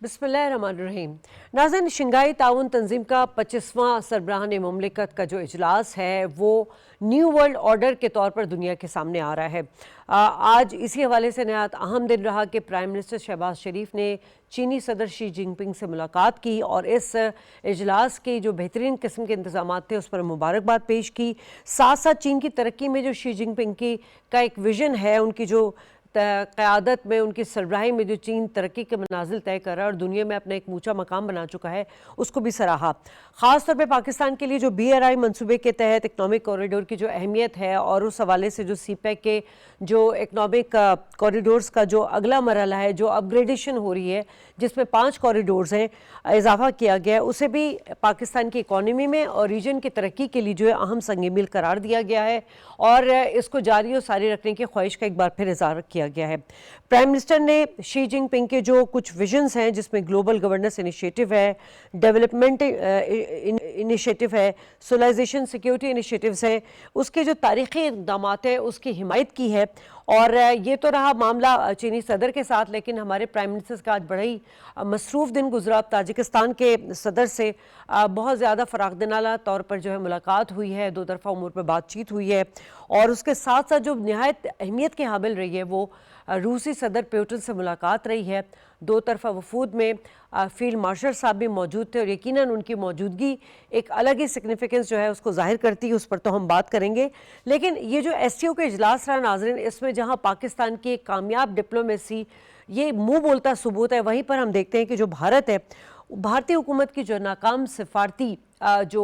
बिस्मिल्लाहिर्रहमानिर्रहीम। नाज़रीन, शंघाई ताउन तंजीम का 25वां सरबराहान मुमलिकत का जो इजलास है वो न्यू वर्ल्ड ऑर्डर के तौर पर दुनिया के सामने आ रहा है। आज इसी हवाले से नहायत अहम दिन रहा कि प्राइम मिनिस्टर शहबाज शरीफ ने चीनी सदर शी जिनपिंग से मुलाकात की और इस इजलास के जो बेहतरीन किस्म के इंतजाम थे उस पर मुबारकबाद पेश की। साथ साथ चीन की तरक्की में जो शी जिनपिंग की का एक विजन है, उनकी जो क़यादत में, उनकी सरबराही में जो चीन तरक्की के मनाजिल तय कर रहा है और दुनिया में अपना एक ऊंचा मकाम बना चुका है, उसको भी सराहा। ख़ास तौर पे पाकिस्तान के लिए जो BRI मंसूबे के तहत इकनॉमिक कॉरिडोर की जो अहमियत है और उस हवाले से जो CPEC के जो इकनॉमिक कॉरिडोर्स का जो अगला मरहला है, जो अपग्रेडेशन हो रही है, जिसमें 5 कॉरिडोर्स हैं, इजाफा किया गया है, उसे भी पाकिस्तान की इकॉनमी में और रीजन की तरक्की के लिए जो है अहम संग मील करार दिया गया है और इसको जारी और सारी रखने की ख्वाहिश का एक बार फिर इज़हार किया गया है। प्राइम मिनिस्टर ने शी जिनपिंग के जो कुछ विजन्स हैं, जिसमें ग्लोबल गवर्नेंस इनिशिएटिव है, डेवलपमेंट इनिशिएटिव है, सोलाइजेशन सिक्योरिटी इनिशिएटिव्स हैं, उसके जो तारीख़ी इक़दाम हैं उसकी हिमायत की है। और ये तो रहा मामला चीनी सदर के साथ, लेकिन हमारे प्राइम मिनिस्टर का आज बड़ा ही मसरूफ़ दिन गुजरा। ताजिकिस्तान के सदर से बहुत ज़्यादा फ़रागदिनाना तौर पर जो है मुलाकात हुई है, दो तरफ़ा उमूर पर बातचीत हुई है और उसके साथ साथ जो नहायत अहमियत के हामिल रही है वो रूसी सदर पुतिन से मुलाकात रही है। दो तरफ़ा वफूद में फील्ड मार्शल साहब भी मौजूद थे और यकीनन उनकी मौजूदगी एक अलग ही सिग्निफिकेंस जो है उसको जाहिर करती है, उस पर तो हम बात करेंगे। लेकिन ये जो SCO के इजलास रहा नाज़रीन, इसमें जहाँ पाकिस्तान की एक कामयाब डिप्लोमेसी ये मुँह बोलता सबूत है, वहीं पर हम देखते हैं कि जो भारत है, भारतीय हुकूमत की जो नाकाम सिफारती जो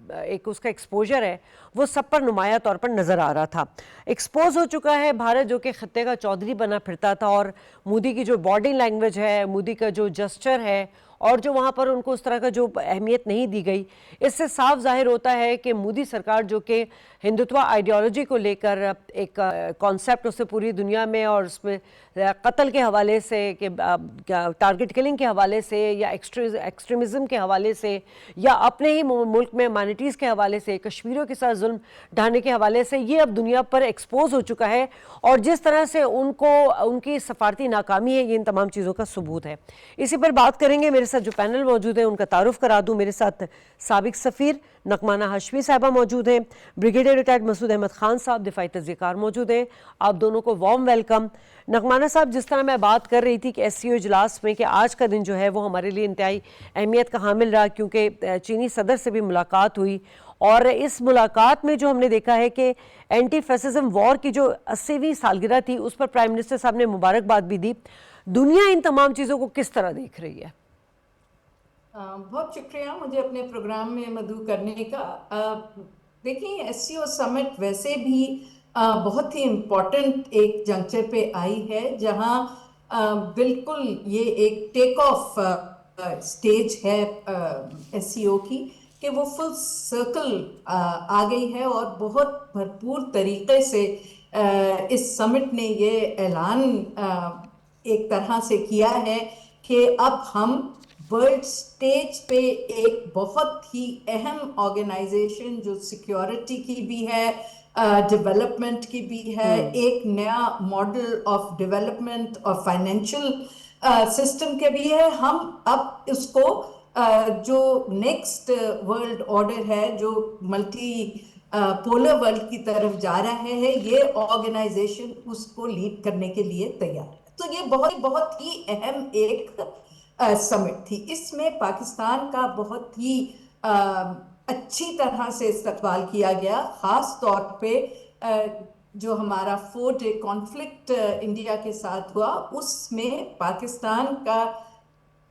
एक उसका एक्सपोजर है वो सब पर नुमाया तौर पर नज़र आ रहा था। एक्सपोज हो चुका है भारत, जो कि खत्ते का चौधरी बना फिरता था, और मोदी की जो बॉडी लैंग्वेज है, मोदी का जो जस्चर है और जो वहाँ पर उनको उस तरह का जो अहमियत नहीं दी गई, इससे साफ जाहिर होता है कि मोदी सरकार जो कि हिंदुत्व आइडियोलॉजी को लेकर एक कॉन्सेप्ट उससे पूरी दुनिया में और उसमें कत्ल के हवाले से, कि टारगेट किलिंग के हवाले से या एक्सट्रीमिज़म के हवाले से या अपने ही मुल्क में माइनॉरिटीज़ के हवाले से, कश्मीरियों के साथ जुल्म ढाने के हवाले से, ये अब दुनिया पर एक्सपोज हो चुका है। और जिस तरह से उनको उनकी सफारती नाकामी है, ये इन तमाम चीज़ों का सबूत है। इसी पर बात करेंगे। मेरे साथ जो पैनल मौजूद है उनका तारुफ करा दूँ। मेरे साथ साबिक सफ़ीर नकमाना हाशमी साहिबा मौजूद हैं, ब्रिगेडियर रिटायर्ड मसूद अहमद खान साहब दिफाई तज़्ज़ियेकार मौजूद हैं। आप दोनों को वार्म वेलकम। नकमाना साहब, जिस तरह मैं बात कर रही थी कि SCO इजलास में कि आज का दिन जो है वो हमारे लिए इंतहाई अहमियत का हामिल रहा, क्योंकि चीनी सदर से भी मुलाकात हुई और इस मुलाकात में जो हमने देखा है कि एंटी फैसिज्म वॉर की जो 80वीं सालगिरह थी उस पर प्राइम मिनिस्टर साहब ने मुबारकबाद भी दी। दुनिया इन तमाम चीज़ों को किस तरह देख रही है? बहुत शुक्रिया मुझे अपने प्रोग्राम में मदऊ करने का। देखिए, SCO समिट वैसे भी बहुत ही इम्पोर्टेंट एक जंक्चर पे आई है, जहां बिल्कुल ये एक टेक ऑफ स्टेज है SCO की, कि वो फुल सर्कल आ गई है और बहुत भरपूर तरीके से इस समिट ने ये ऐलान एक तरह से किया है कि अब हम वर्ल्ड स्टेज पे एक बहुत ही अहम ऑर्गेनाइजेशन, जो सिक्योरिटी की भी है, डेवलपमेंट की भी है, एक नया मॉडल ऑफ डेवलपमेंट और फाइनेंशियल सिस्टम के भी है, हम अब इसको जो नेक्स्ट वर्ल्ड ऑर्डर है, जो मल्टी पोलर वर्ल्ड की तरफ जा रहा है, ये ऑर्गेनाइजेशन उसको लीड करने के लिए तैयार है। तो ये बहुत ही अहम एक समिट थी। इसमें पाकिस्तान का बहुत ही अच्छी तरह से इस्तकबाल किया गया। खास तौर पे जो हमारा 4 डे कॉन्फ्लिक्ट इंडिया के साथ हुआ, उसमें पाकिस्तान का,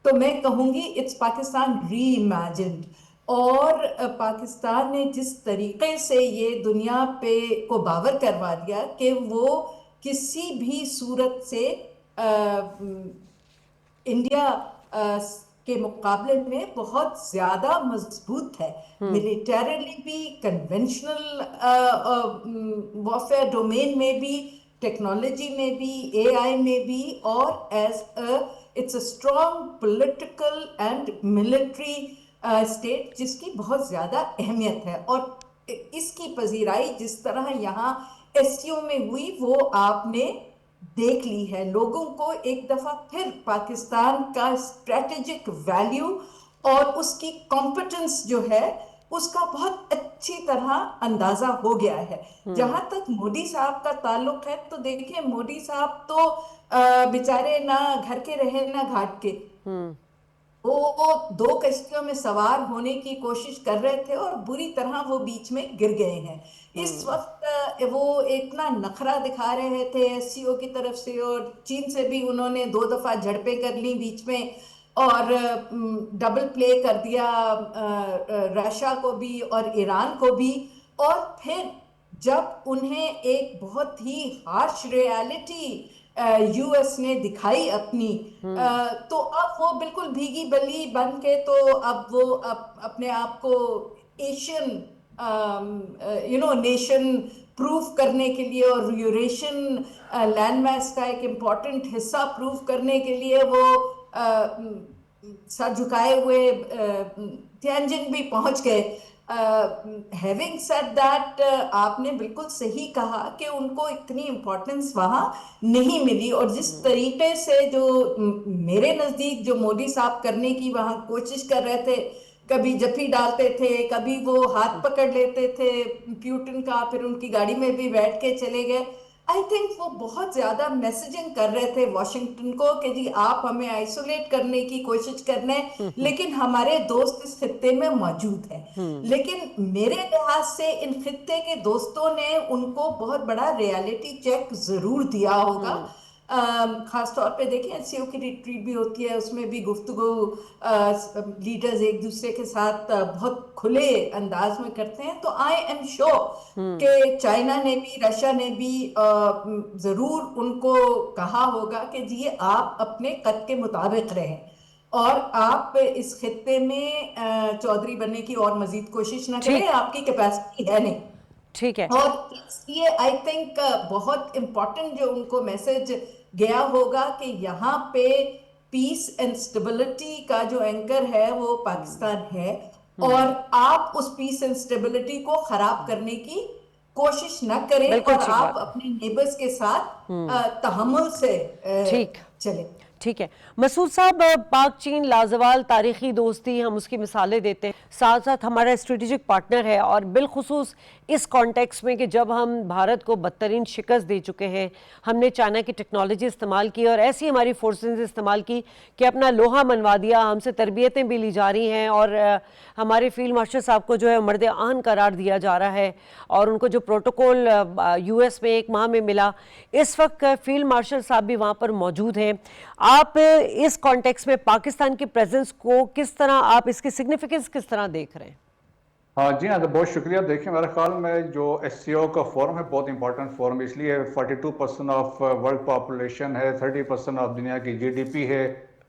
तो मैं कहूँगी इट्स पाकिस्तान री इमेजिन्ड। और पाकिस्तान ने जिस तरीके से ये दुनिया पे को बावर करवा दिया कि वो किसी भी सूरत से इंडिया के मुकाबले में बहुत ज्यादा मजबूत है, मिलिटरीली भी, कन्वेंशनल वॉरफेयर डोमेन में भी, टेक्नोलॉजी में भी, AI में भी, और as it's a strong political and military state, जिसकी बहुत ज्यादा अहमियत है। और इसकी पजीराई जिस तरह यहाँ SCO में हुई, वो आपने देख ली है। लोगों को एक दफा फिर पाकिस्तान का स्ट्रेटेजिक वैल्यू और उसकी कॉम्पिटेंस जो है उसका बहुत अच्छी तरह अंदाजा हो गया है। जहां तक मोदी साहब का ताल्लुक है तो देखिए, मोदी साहब तो बेचारे ना घर के रहे ना घाट के। वो दो कश्तियों में सवार होने की कोशिश कर रहे थे और बुरी तरह वो बीच में गिर गए हैं। इस वक्त वो इतना नखरा दिखा रहे थे एससीओ की तरफ से, और चीन से भी उन्होंने 2 दफा झड़पें कर ली बीच में, और डबल प्ले कर दिया रशिया को भी और ईरान को भी। और फिर जब उन्हें एक बहुत ही हार्श रियलिटी यूएस ने दिखाई अपनी, तो अब वो बिल्कुल भीगी बली बन के, तो अब वो अपने आप को एशियन नेशन प्रूफ करने के लिए और यूरेशियन लैंडमास का एक इम्पॉर्टेंट हिस्सा प्रूफ करने के लिए वो सर झुकाए हुए तियानजिन भी पहुंच गए। हैविंग सेड दैट, आपने बिल्कुल सही कहा कि उनको इतनी इम्पोर्टेंस वहां नहीं मिली, और जिस तरीके से जो मेरे नजदीक जो मोदी साहब करने की वहां कोशिश कर रहे थे, कभी जफ्फी डालते थे, कभी वो हाथ पकड़ लेते थे प्यूटिन का, फिर उनकी गाड़ी में भी बैठ के चले गए। आई थिंक वो बहुत ज्यादा मैसेजिंग कर रहे थे वॉशिंगटन को कि जी आप हमें आइसोलेट करने की कोशिश कर रहे हैं, लेकिन हमारे दोस्त इस खित्ते में मौजूद हैं। लेकिन मेरे लिहाज से इन खित्ते के दोस्तों ने उनको बहुत बड़ा रियलिटी चेक जरूर दिया होगा। खास तौर पे देखिए, एससीओ की रिट्रीट भी होती है, उसमें भी गुफ्तगू लीडर्स एक दूसरे के साथ बहुत खुले अंदाज में करते हैं। तो आई एम श्योर कि चाइना ने भी, रशिया ने भी जरूर उनको कहा होगा कि जी आप अपने कद के मुताबिक रहें और आप इस खित्ते में चौधरी बनने की और मजीद कोशिश ना करें, आपकी कैपेसिटी है नहीं। ठीक है। और इसलिए आई थिंक बहुत इंपॉर्टेंट जो उनको मैसेज गया होगा कि यहाँ पे पीस एंड स्टेबिलिटी का जो एंकर है वो पाकिस्तान है, और आप उस पीस एंड स्टेबिलिटी को खराब करने की कोशिश न करें, और आप अपने नेबर्स के साथ तहम्मुल से चलें। ठीक है मसूद साहब, पाक चीन लाजवाल तारीखी दोस्ती, हम उसकी मिसालें देते हैं, साथ साथ हमारा स्ट्रेटेजिक पार्टनर है, और बिलखुसूस इस कॉन्टेक्स्ट में कि जब हम भारत को बदतरीन शिकस्त दे चुके हैं, हमने चाइना की टेक्नोलॉजी इस्तेमाल की और ऐसी हमारी फोर्सेस इस्तेमाल की कि अपना लोहा मनवा दिया, हमसे तरबियतें भी ली जा रही हैं, और हमारे फील्ड मार्शल साहब को जो है मर्द आन करार दिया जा रहा है, और उनको जो प्रोटोकॉल यूएस में 1 माह में मिला, इस वक्त फील्ड मार्शल साहब भी वहाँ पर मौजूद हैं। आप इस कॉन्टेक्स्ट में पाकिस्तान की प्रेजेंस को किस तरह, आप इसकी सिग्निफिकेंस किस तरह देख रहे हैं? हाँ जी हाँ, तो बहुत शुक्रिया। देखिए, मेरे ख्याल में जो एससीओ का फोरम है बहुत इंपॉर्टेंट फोरम, इसलिए 42% ऑफ वर्ल्ड पॉपुलेशन है, 30% ऑफ दुनिया की जीडीपी है,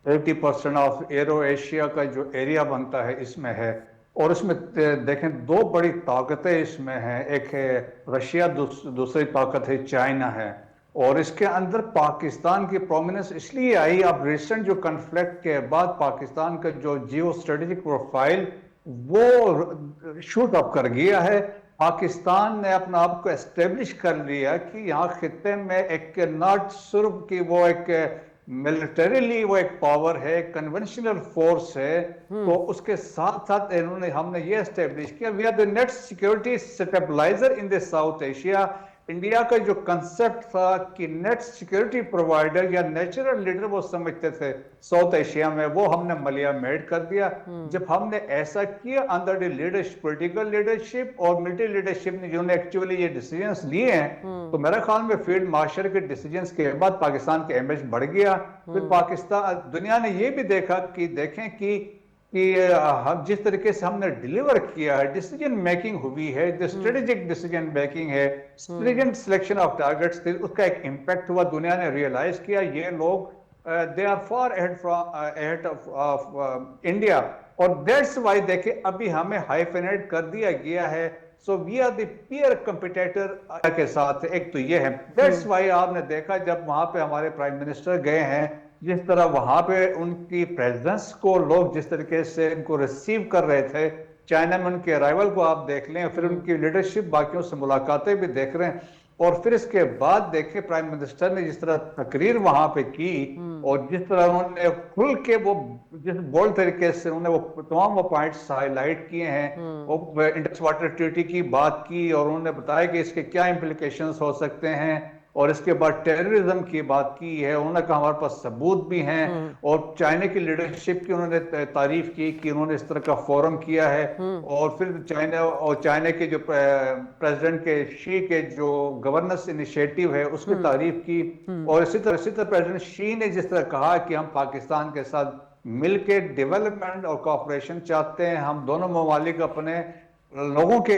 80% ऑफ एरो एशिया का जो एरिया बनता है इसमें है, और उसमें देखें 2 बड़ी ताकतें इसमें हैं, एक है रशिया, दूसरी ताकत है चाइना है, और इसके अंदर पाकिस्तान की प्रोमिनेंस इसलिए आई। अब रिसेंट जो कन्फ्लिक्ट के बाद पाकिस्तान का जो जियो स्ट्रेटेजिक प्रोफाइल वो शूट अप कर गया है। पाकिस्तान ने अपना आप को एस्टेब्लिश कर लिया कि यहाँ खित्ते में एक नॉट सिर्फ कि वो एक मिलिटरीली वो एक पावर है, कन्वेंशनल फोर्स है, तो उसके साथ साथ हमने ये एस्टेब्लिश किया we are the net security stabiliser in the South Asia. India का जो कंसेप्ट था कि नेट सिक्योरिटी प्रोवाइडर या नेचुरल लीडर वो समझते थे साउथ एशिया में, वो हमने मलिया मेड कर दिया। जब हमने ऐसा किया under the leadership, political leadership और मिलिट्री लीडरशिप ने जिन्होंने एक्चुअली ये डिसीजंस लिए हैं, तो मेरे ख्याल में फील्ड मार्शल के डिसीजंस के बाद पाकिस्तान का इमेज बढ़ गया। फिर पाकिस्तान, दुनिया ने ये भी देखा कि देखें कि हम जिस तरीके से हमने डिलीवर किया है, डिसीजन मेकिंग हुई है, जो स्ट्रेटेजिक डिसीजन मेकिंग है, स्ट्रेटेजिक सिलेक्शन ऑफ टारगेट्स थे, उसका एक इम्पैक्ट हुआ। दुनिया ने रियलाइज किया ये लोग they are far ahead of India, और दैट्स वाई देखिए अभी हमें हाइफेनेट कर दिया गया है। So we are the peer competitor के साथ, एक तो ये है। दैट्स वाई आपने देखा जब वहां पे हमारे प्राइम मिनिस्टर गए हैं, जिस तरह वहां पे उनकी प्रेजेंस को लोग जिस तरीके से उनको रिसीव कर रहे थे, चाइना में उनके अराइवल को आप देख लें, फिर उनकी लीडरशिप, बाकियों से मुलाकातें भी देख रहे हैं, और फिर इसके बाद देखें प्राइम मिनिस्टर ने जिस तरह तकरीर वहां पे की और जिस तरह उन्होंने खुल के वो जिस बोल्ड तरीके से उन्होंने वो तमाम वो पॉइंट्स हाईलाइट किए हैं, वो इंडस वाटर ट्रीटी की बात की और उन्होंने बताया कि इसके क्या इम्प्लीकेशंस हो सकते हैं और इसके बाद टेररिज्म की बात की है। उन्होंने कहा हमारे पास सबूत भी हैं और चाइना की लीडरशिप की उन्होंने तारीफ की कि उन्होंने इस तरह का फोरम किया है और फिर चाइना के जो प्रेसिडेंट के शी के जो गवर्नेंस इनिशिएटिव है उसकी तारीफ की। और इसी तरह प्रेसिडेंट शी ने जिस तरह कहा कि हम पाकिस्तान के साथ मिलके डेवलपमेंट और कोऑपरेशन चाहते हैं, हम दोनों ममालिक अपने लोगों के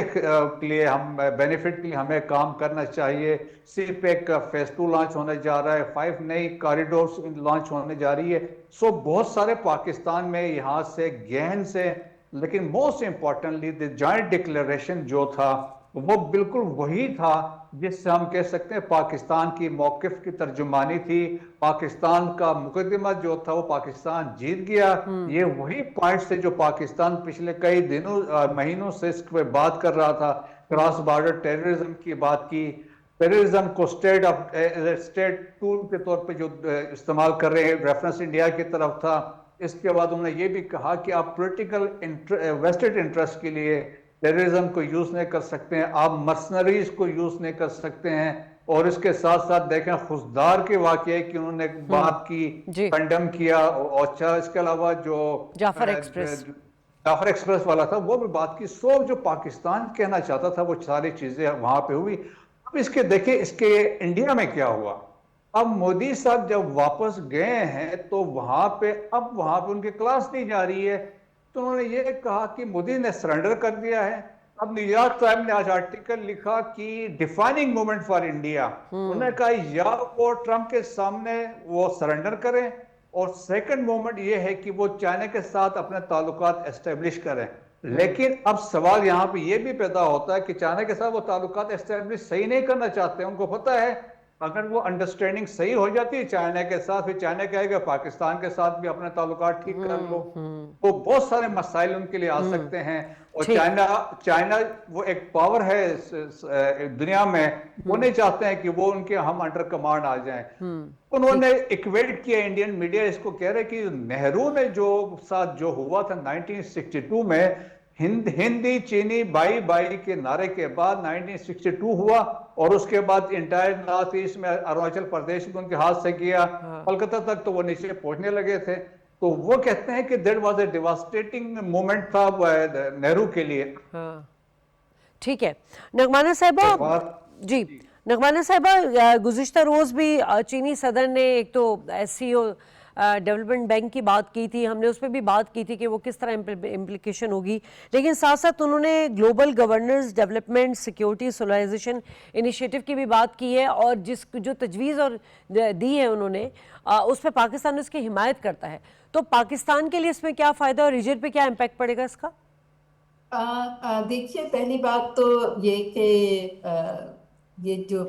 लिए हम बेनिफिट के लिए हमें काम करना चाहिए। सीपेक का फेज 2 लॉन्च होने जा रहा है, 5 नई कॉरिडोर्स लॉन्च होने जा रही है। सो बहुत सारे पाकिस्तान में यहाँ से गहन से, लेकिन most importantly the joint declaration जो था वो बिल्कुल वही था जिससे हम कह सकते हैं पाकिस्तान की मौकिफ की तर्जुमानी थी। पाकिस्तान का मुकदमा जो था वो पाकिस्तान जीत गया। ये वही पॉइंट्स थे जो पाकिस्तान पिछले कई दिनों महीनों से इस पे बात कर रहा था। क्रॉस बॉर्डर टेररिज्म की बात की, टेररिज्म को स्टेट टूल के तौर पे जो इस्तेमाल कर रहे हैं, रेफरेंस इंडिया की तरफ था। इसके बाद उन्होंने ये भी कहा कि आप पॉलिटिकल वेस्टेड इंटरेस्ट के लिए टेररिज्म को यूज नहीं कर सकते हैं, आप मर्सनरीज को यूज नहीं कर सकते हैं। और इसके साथ साथ देखें खुशदार के वाकये की उन्होंने बात की, कंडम किया। और अच्छा इसके अलावा जो जाफर एक्सप्रेस वाला था वो भी बात की। सब जो पाकिस्तान कहना चाहता था वो सारी चीजें वहां पे हुई। अब इसके देखिए इसके इंडिया में क्या हुआ। अब मोदी साहब जब वापस गए हैं तो वहां पे उनकी क्लास नहीं जा रही है। तो उन्होंने ये कहा कि मोदी ने सरेंडर कर दिया है। अब न्यूयॉर्क टाइम ने आज आर्टिकल लिखा कि डिफाइनिंग मोमेंट फॉर इंडिया। उन्होंने कहा या वो ट्रंप के सामने वो सरेंडर करें और सेकंड मोमेंट ये है कि वो चाइना के साथ अपने ताल्लुकात एस्टेब्लिश करें। लेकिन अब सवाल यहाँ पे ये भी पैदा होता है कि चाइना के साथ वो ताल्लुकात एस्टेब्लिश सही नहीं करना चाहते। उनको पता है अगर वो अंडरस्टैंडिंग सही हो जाती है चाइना के साथ, फिर चाइना कहेगा पाकिस्तान के साथ भी अपने ताल्लुकात ठीक कर लो, तो बहुत सारे मसाइल उनके लिए आ सकते हैं। और चाइना वो एक पावर है दुनिया में, वो नहीं चाहते हैं कि वो उनके हम अंडर कमांड आ जाएं। उन्होंने इक्वेट किया, इंडियन मीडिया इसको कह रहे कि नेहरू ने जो हुआ था 1962 में, हिंदी चीनी बाई बाई के नारे के बाद 1962 हुआ और उसके बाद इंटायर नॉर्थ ईस्ट में अरुणाचल प्रदेश में उनके हाथ से किया, कलकत्ता तक तो वो नीचे पहुंचने लगे थे। तो वो कहते हैं कि that was a devastating moment था नेहरू के लिए। ठीक है नगमाना साहिबा जी, नगमाना साहिबा गुज़िश्ता रोज़ भी चीनी सदर ने एक तो SCO डेवलपमेंट बैंक की बात की थी, हमने उस पर भी बात की थी कि वो किस तरह इम्प्लीकेशन होगी, लेकिन साथ साथ उन्होंने global governance development security civilisation initiative की भी बात की है और जो तजवीज़ और दी है उन्होंने उस पर पाकिस्तान उसकी हिमायत करता है। तो पाकिस्तान के लिए इसमें क्या फ़ायदा और रीजन पे क्या इम्पैक्ट पड़ेगा इसका? देखिए पहली बात तो ये कि ये जो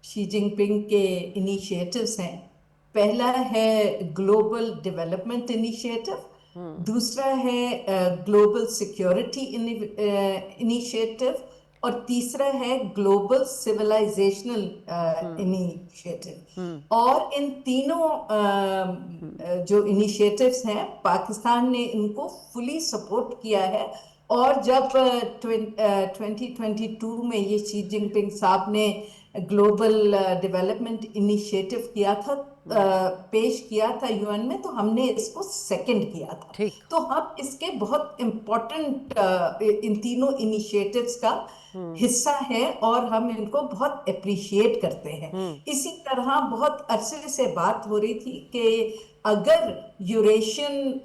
शी जिनपिंग के इनिशिएटिव्स हैं, पहला है ग्लोबल डेवलपमेंट इनिशिएटिव, दूसरा है ग्लोबल सिक्योरिटी इनिशिएटिव और तीसरा है ग्लोबल सिविलाइजेशनल इनिशिएटिव। और इन तीनों जो इनिशिएटिव्स हैं पाकिस्तान ने इनको फुली सपोर्ट किया है। और जब 2022 में ये शी जिनपिंग साहब ने ग्लोबल डेवलपमेंट इनिशिएटिव किया था, पेश किया था UN में, तो हमने इसको सेकंड किया था। तो हम इसके बहुत इम्पोर्टेंट इन तीनों इनिशिएटिव्स का हिस्सा है और हम इनको बहुत अप्रिशिएट करते हैं। इसी तरह बहुत अरसे से बात हो रही थी कि अगर यूरेशियन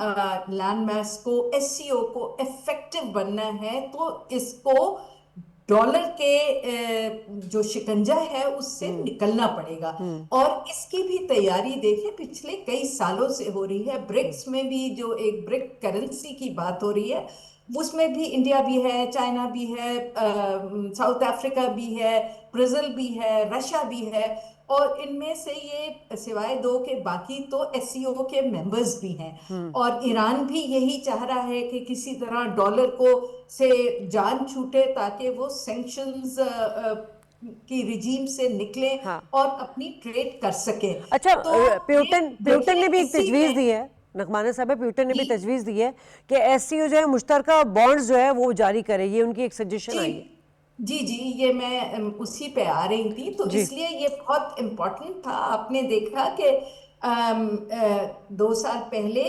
लैंड मास को SCO को इफेक्टिव बनना है तो इसको डॉलर के जो शिकंजा है उससे निकलना पड़ेगा। और इसकी भी तैयारी देखिए पिछले कई सालों से हो रही है। ब्रिक्स में भी जो एक ब्रिक करेंसी की बात हो रही है उसमें भी इंडिया भी है, चाइना भी है, साउथ अफ्रीका भी है, ब्राजील भी है, रशिया भी है और इनमें से ये सिवाय दो के बाकी तो SCO के मेंबर्स भी हैं। और ईरान भी यही चाह रहा है कि किसी तरह डॉलर को से जान छूटे ताकि वो सैंक्शंस की रिजीम से निकले हाँ। और अपनी ट्रेड कर सके। अच्छा, तो ये प्यूटन ने भी एक इसी तजवीज़ में दी है, नगमाना साहब, प्यूटन ने भी जी तजवीज़ दी है कि एससीओ जो है मुश्तरका बॉन्ड्स जो है वो जारी करे, ये उनकी एक सजेशन जी आई है। जी जी, ये मैं उसी पे आ रही थी, तो जी। इसलिए ये बहुत इम्पोर्टेंट था। आपने देखा कि 2 साल पहले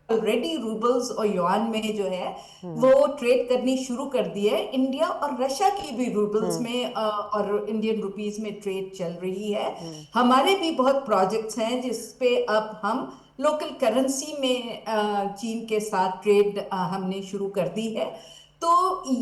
ऑलरेडी रूबल्स और युआन में जो है वो ट्रेड करनी शुरू कर दी है। इंडिया और रशिया की भी रूबल्स में और इंडियन रुपीस में ट्रेड चल रही है। हमारे भी बहुत प्रोजेक्ट्स हैं जिसपे अब हम लोकल करेंसी में चीन के साथ ट्रेड हमने शुरू कर दी है। तो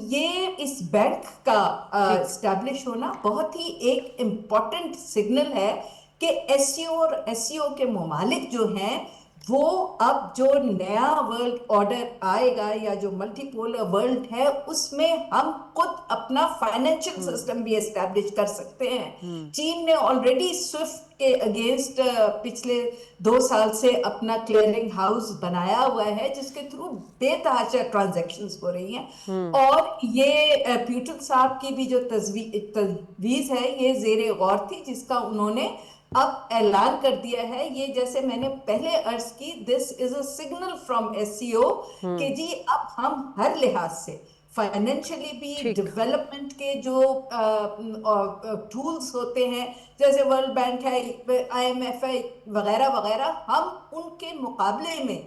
ये इस बैंक का ठीक। स्टैब्लिश होना बहुत ही एक इम्पॉर्टेंट सिग्नल है कि एससीओ और एससीओ के ममालिक जो हैं वो अब जो नया वर्ल्ड ऑर्डर आएगा या जो मल्टीपोलर वर्ल्ड है उसमें हम खुद अपना फाइनेंशियल सिस्टम भी एस्टैब्लिश कर सकते हैं। चीन ने ऑलरेडी स्विफ्ट के अगेंस्ट पिछले 2 साल से अपना क्लियरिंग हाउस बनाया हुआ है जिसके थ्रू बेतहाशा ट्रांजैक्शंस हो रही हैं। और ये प्यूटन साहब की भी जो तजवीज है ये जेर गौर थी, जिसका उन्होंने अब ऐलान कर दिया है। ये जैसे मैंने पहले अर्ज की, this is a signal from SCO कि जी अब हम हर लिहाज से फाइनेंशियली भी, ठीक। डेवलपमेंट के जो टूल्स होते हैं जैसे वर्ल्ड बैंक है, आईएमएफ है वगैरह वगैरह, हम उनके मुकाबले में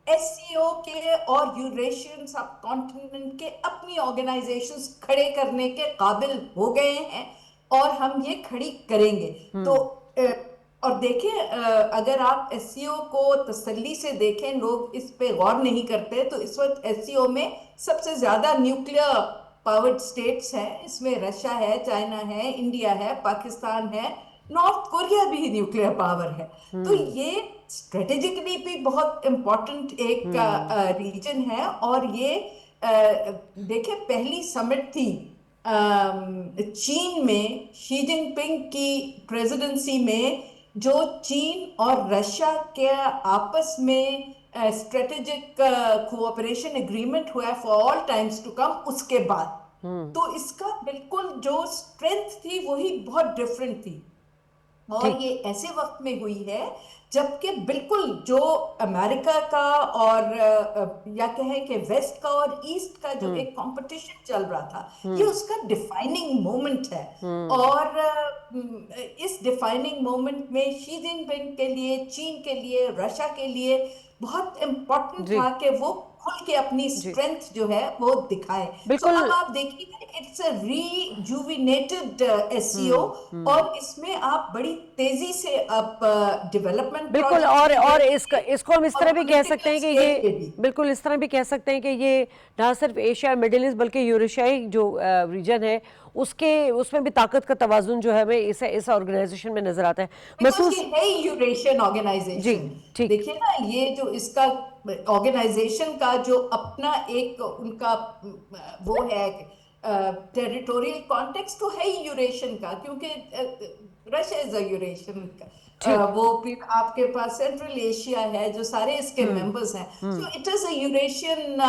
एससीओ के और यूरेशियन सब कॉन्टिनेंट के अपनी ऑर्गेनाइजेशंस खड़े करने के काबिल हो गए हैं और हम ये खड़ी करेंगे। तो और देखिए, अगर आप एससीओ को तसल्ली से देखें, लोग इस पे गौर नहीं करते, तो इस वक्त एससीओ में सबसे ज्यादा न्यूक्लियर पावर्ड स्टेट्स हैं। इसमें रशिया है, चाइना है, इंडिया है, पाकिस्तान है, नॉर्थ कोरिया भी न्यूक्लियर पावर है। तो ये स्ट्रेटेजिकली भी बहुत इंपॉर्टेंट एक रीजन है। और ये देखिए, पहली समिट थी चीन में शी जिनपिंग की प्रेसिडेंसी में, जो चीन और रशिया के आपस में स्ट्रेटेजिक कोऑपरेशन एग्रीमेंट हुआ है for all times to come, उसके बाद तो इसका बिल्कुल जो स्ट्रेंथ थी वही बहुत डिफरेंट थी। और ठीक। ये ऐसे वक्त में हुई है जबकि बिल्कुल जो अमेरिका का और या कहें कि वेस्ट का और ईस्ट का जो एक कंपटीशन चल रहा था, ये उसका डिफाइनिंग मोमेंट है। और इस डिफाइनिंग मोमेंट में शी जिनपिंग के लिए, चीन के लिए, रशिया के लिए बहुत इम्पोर्टेंट जी। था कि वो खुल के अपनी जी। स्ट्रेंथ जो है वो दिखाए। तो बिल्कुल। अब आप देखिए, इट्स अ रीजुविनेटेड एससीओ और इसमें आप बड़ी तेजी से अब डेवलपमेंट बिल्कुल। और इसको हम इस तरह भी कह सकते हैं कि ये, बिल्कुल इस तरह भी कह सकते हैं कि ये ना सिर्फ एशिया मिडिल ईस्ट बल्कि यूरेशियाई जो रीजन है उसमें भी ताकत का तवाजुन जो है हमें इस ऑर्गेनाइजेशन में नजर आता है। महसूस है यूरेशियन ऑर्गेनाइजेशन। ठीक। देखिए ना, ये जो इसका ऑर्गेनाइजेशन का जो अपना एक उनका वो है टेरिटोरियल कॉन्टेक्स्ट तो है ही यूरेशियन का, क्योंकि रशिया इज अ यूरेशियन का। वो फिर आपके पास सेंट्रल एशिया है जो सारे इसके मेंबर्स हैं। So it is a Eurasian